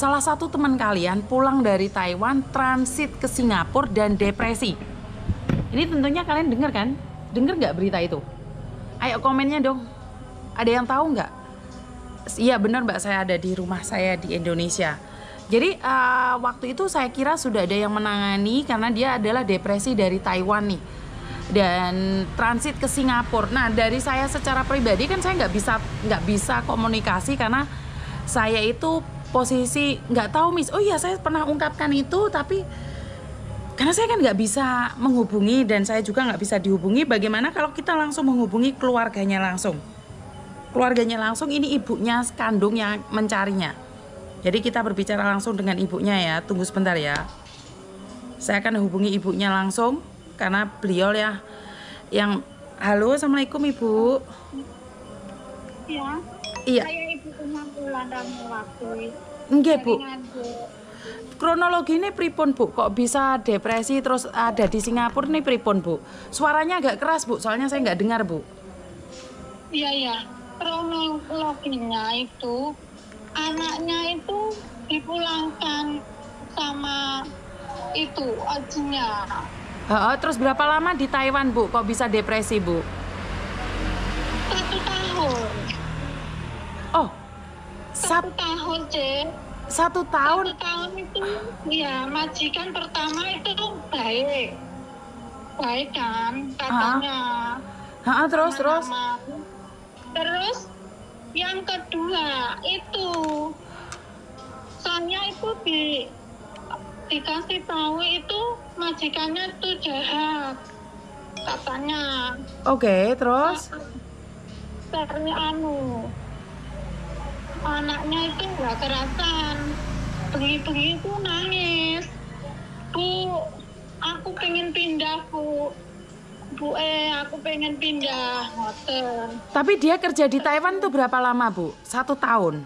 Salah satu teman kalian pulang dari Taiwan, transit ke Singapura dan depresi. Ini tentunya kalian dengar kan? Dengar nggak berita itu? Ayo komennya dong. Ada yang tahu nggak? Iya benar Mbak, saya ada di rumah saya di Indonesia. Jadi waktu itu saya kira sudah ada yang menangani karena dia adalah depresi dari Taiwan nih. Dan transit ke Singapura. Nah dari saya secara pribadi kan saya nggak bisa komunikasi karena saya itu posisi nggak tahu Miss. Oh iya saya pernah ungkapkan itu tapi karena saya kan nggak bisa menghubungi dan saya juga nggak bisa dihubungi. Bagaimana kalau kita langsung menghubungi keluarganya langsung? Keluarganya langsung ini ibunya kandung yang mencarinya. Jadi kita berbicara langsung dengan ibunya ya. Tunggu sebentar ya. Saya akan hubungi ibunya langsung karena beliau ya yang halo assalamualaikum ibu. Ya, Iya. saya ibu pengangguran dan mewakili. Enggak bu. Kronologi ini pripun bu? Kok bisa depresi terus ada di Singapura nih pripun bu? Suaranya agak keras bu, soalnya saya nggak dengar bu. Iya ya, kronologinya itu anaknya itu dipulangkan sama itu ajinya. Terus berapa lama di Taiwan bu? Kok bisa depresi bu? 1 tahun. Oh, 1 tahun cek. 1 tahun. 1 tahun itu ya majikan pertama itu baik, baik kan katanya. Terus. Terus yang kedua itu saya itu dikasih tahu itu majikannya itu jahat katanya. Oke, terus? Karena anaknya itu nggak kerasan, bengi-bengi itu nangis. Bu, aku pengen pindah bu. Aku pengen pindah hotel. Tapi dia kerja di Taiwan tuh berapa lama bu? 1 tahun.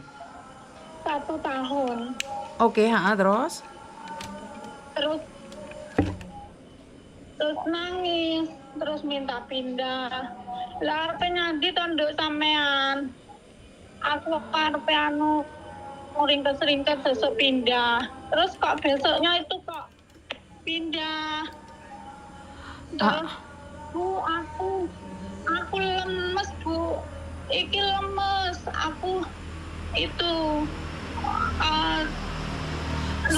1 tahun. Oke, terus? Terus nangis, terus minta pindah. Lah arepe nyandi tondok sampean. Aku arepe ringkes-ringkes besok pindah. Terus kok besoknya itu kok pindah. Terus Bu, aku lemes Bu. Iki lemes. Aku itu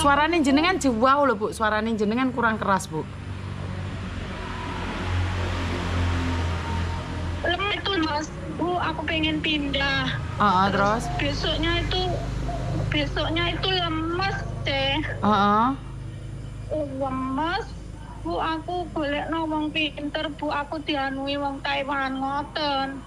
Suaranya jenengan jauh loh bu, suaranya jenengan kurang keras bu. lemes itu mas. Bu, aku pengen pindah. Terus? Besoknya itu lemes deh. Lemes. Bu, aku golek wong pinter, Bu, aku dianui wong Taiwan ngoten.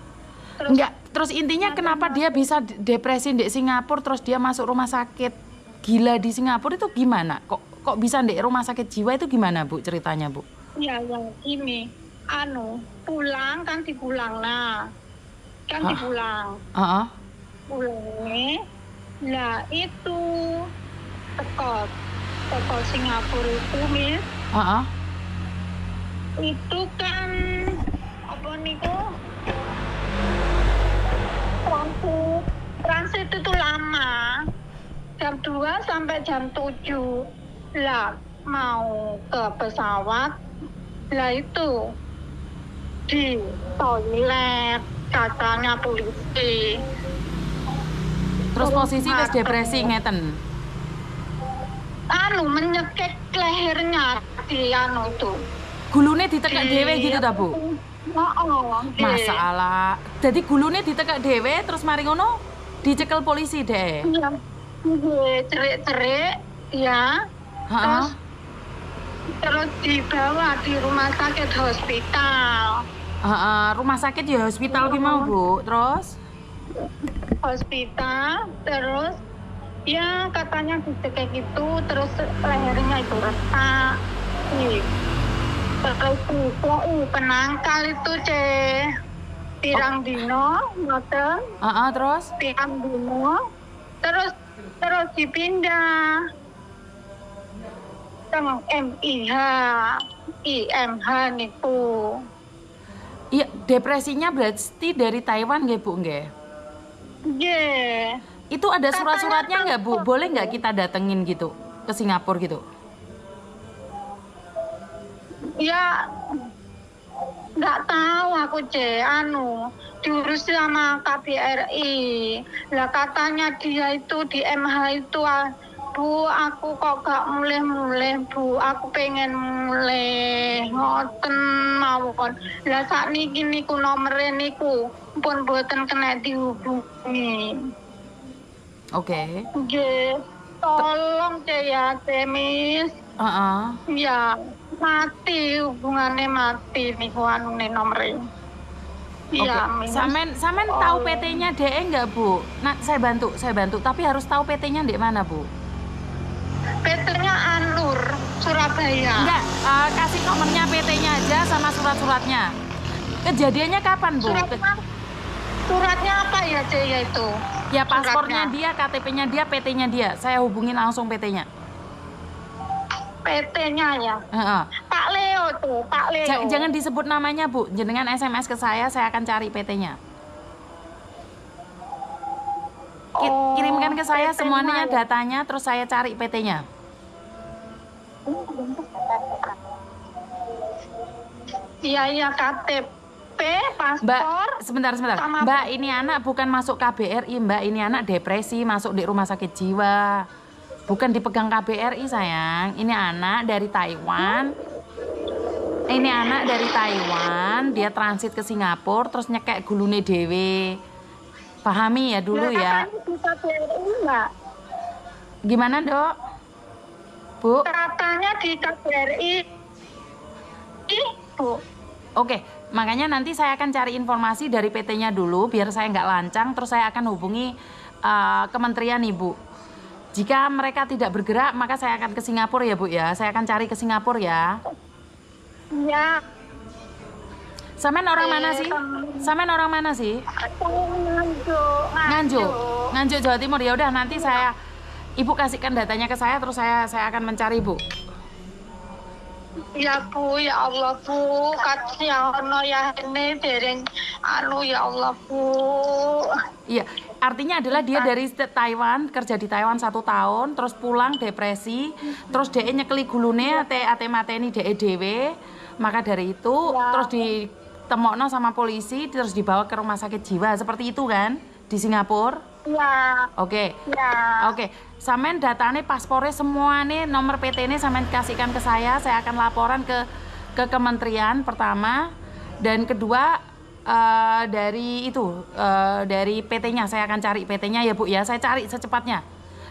Terus intinya kenapa dia bisa depresi di Singapura terus dia masuk rumah sakit gila di Singapura itu gimana? Kok bisa di rumah sakit jiwa itu gimana Bu ceritanya Bu? Ya ini pulang kan dipulang lah. Kan dipulang. Pulangnya lah itu teko Singapura itu Miss. Itu kan apa niku transit itu lama, jam 2 sampai jam 7 lah mau ke pesawat lah itu di toilet katanya polisi. Terus posisi wis depresi ngeten. Menyekek lehernya di itu. Gulune ditekak dhewe gitu ta Bu? Masalah. Jadi gulune ditekak dhewe terus mari ngono dicekel polisi deh. Iya. Cerik-cerik ya. Terus dibawa di rumah sakit hospital. Rumah sakit ya hospital ki mau Bu. Terus hospital terus ya katanya dicekek gitu terus lehernya itu retak. Terus penangkal itu pirang dino ngoten. Terus Pirang dino terus dipindah sama IMH niku. Iya, depresinya berarti dari Taiwan nggih Bu nggih? Nggih. Itu ada surat-suratnya nggak Bu? Boleh nggak kita datengin gitu ke Singapura gitu? Ya nggak tahu aku diurus sama KBRI. Lah katanya dia itu di MH itu Bu, aku kok gak mulai-mulai Bu, aku pengen mulai ngoten mawon. Lah sakniki niku nomere niku pun boten kena dihubungi. Oke. Nggih, tolong ya Miss. Ya, mati hubungannya mati niku anune nomere. Iya, Miss. Samen tahu PT-nya DE nggak Bu? Nah, saya bantu. Tapi harus tahu PT-nya di mana Bu? PT-nya Anur, Surabaya. Enggak, kasih nomornya PT-nya aja sama surat-suratnya. Kejadiannya kapan Bu? Suratnya apa ya Jaya itu? Ya paspornya dia, KTP-nya dia, PT-nya dia. Saya hubungin langsung PT-nya. PT-nya ya? Pak Leo tuh, Pak Leo. Jangan disebut namanya Bu, jenengan SMS ke saya akan cari PT-nya. Kirimkan ke saya semuanya datanya, terus saya cari PT-nya. Iya, KTP, paspor. Mbak, sebentar. Mbak, ini anak bukan masuk KBRI, Mbak. Ini anak depresi, masuk di rumah sakit jiwa. Bukan dipegang KBRI, sayang. Ini anak dari Taiwan. Dia transit ke Singapura, terus nyekek gulune dewe. Pahami ya dulu ya. Gimana Dok? Bu? Katanya di KBRI, Bu. Oke, makanya nanti saya akan cari informasi dari PT-nya dulu, biar saya nggak lancang, terus saya akan hubungi kementerian Ibu. Jika mereka tidak bergerak, maka saya akan ke Singapura ya Bu ya. Saya akan cari ke Singapura ya. Ya. Samen orang mana sih? Nganjuk Jawa Timur. Ya udah nanti Ibu kasihkan datanya ke saya, terus saya akan mencari Bu. Ya Bu, ya Allah Bu, kasihan ya ini dereng ya Allah Bu. Iya, artinya adalah dia dari Taiwan, kerja di Taiwan 1 tahun, terus pulang depresi, terus DE nyekeli gulune ate mateni DE dewe. Maka dari itu terus ditemokno sama polisi, terus dibawa ke rumah sakit jiwa, seperti itu kan di Singapura? Iya. Oke. Samen datane paspornya semua nih, nomor PT-nya samen kasihkan ke saya akan laporan ke kementerian pertama, dan kedua dari PT-nya saya akan cari PT-nya ya Bu ya, saya cari secepatnya.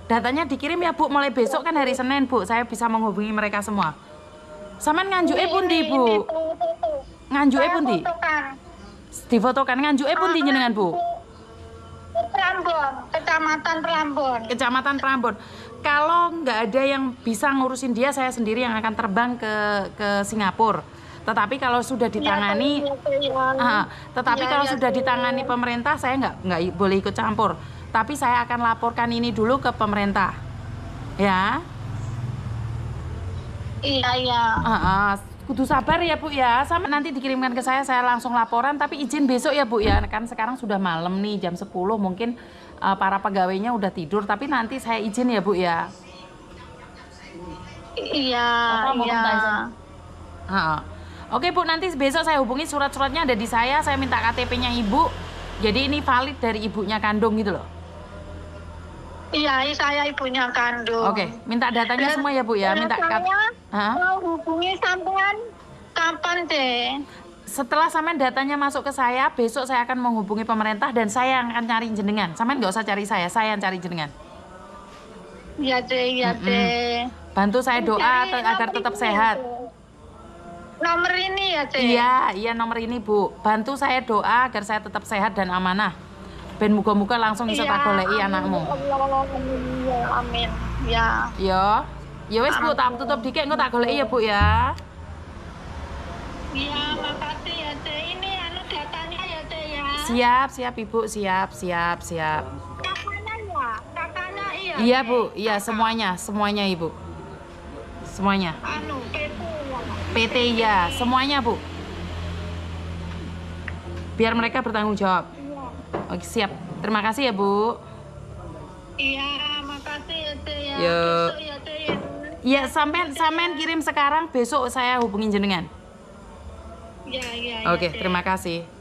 Datanya dikirim ya Bu, mulai besok kan hari Senin Bu, saya bisa menghubungi mereka semua. Samen nganjuke pundi Bu? Nganjuke pundi? Difotokan nganjuke pundi jenengan Bu? Prambon, Kecamatan Prambon. Kalau nggak ada yang bisa ngurusin dia, saya sendiri yang akan terbang ke Singapura. Tetapi kalau sudah ditangani, sudah ditangani pemerintah, saya nggak boleh ikut campur. Tapi saya akan laporkan ini dulu ke pemerintah, ya. Iya. Kudu sabar ya Bu ya, sama nanti dikirimkan ke saya langsung laporan, tapi izin besok ya Bu ya, kan sekarang sudah malam nih, jam 10 mungkin para pegawainya udah tidur, tapi nanti saya izin ya Bu ya. Iya. Oke Bu, nanti besok saya hubungi, surat-suratnya ada di saya minta KTP-nya Ibu, jadi ini valid dari ibunya kandung gitu loh. Iya, saya ibunya kandung. Oke, minta datanya semua ya Bu ya, minta mau hubungi sampean kapan deh? Setelah sampean datanya masuk ke saya, besok saya akan menghubungi pemerintah dan saya yang akan cari jenengan. Sampean nggak usah cari saya yang cari jenengan. Iya deh. Bantu saya doa agar tetap sehat. Nomor ini ya Cek? Iya nomor ini Bu. Bantu saya doa agar saya tetap sehat dan amanah. Ben muga-muga langsung iso tak goleki anakmu. Amin. Ya. Ya wes Bu, tak tutup dikit engko tak goleki ya Bu ya. Iya, makasih ya Cek. Ini datanya ya Cek ya. Siap Ibu, siap. Kakaknya iya. Iya Bu, iya semuanya Ibu. Semuanya. PT ya, semuanya Bu. Biar mereka bertanggung jawab. Oke, siap. Terima kasih ya Bu. Iya, makasih ya, Teh ya. Yuk. Besok ya, Teh ya. Ya, sampean kirim sekarang, besok saya hubungin jenengan. Iya, iya, Oke, Teh. terima kasih.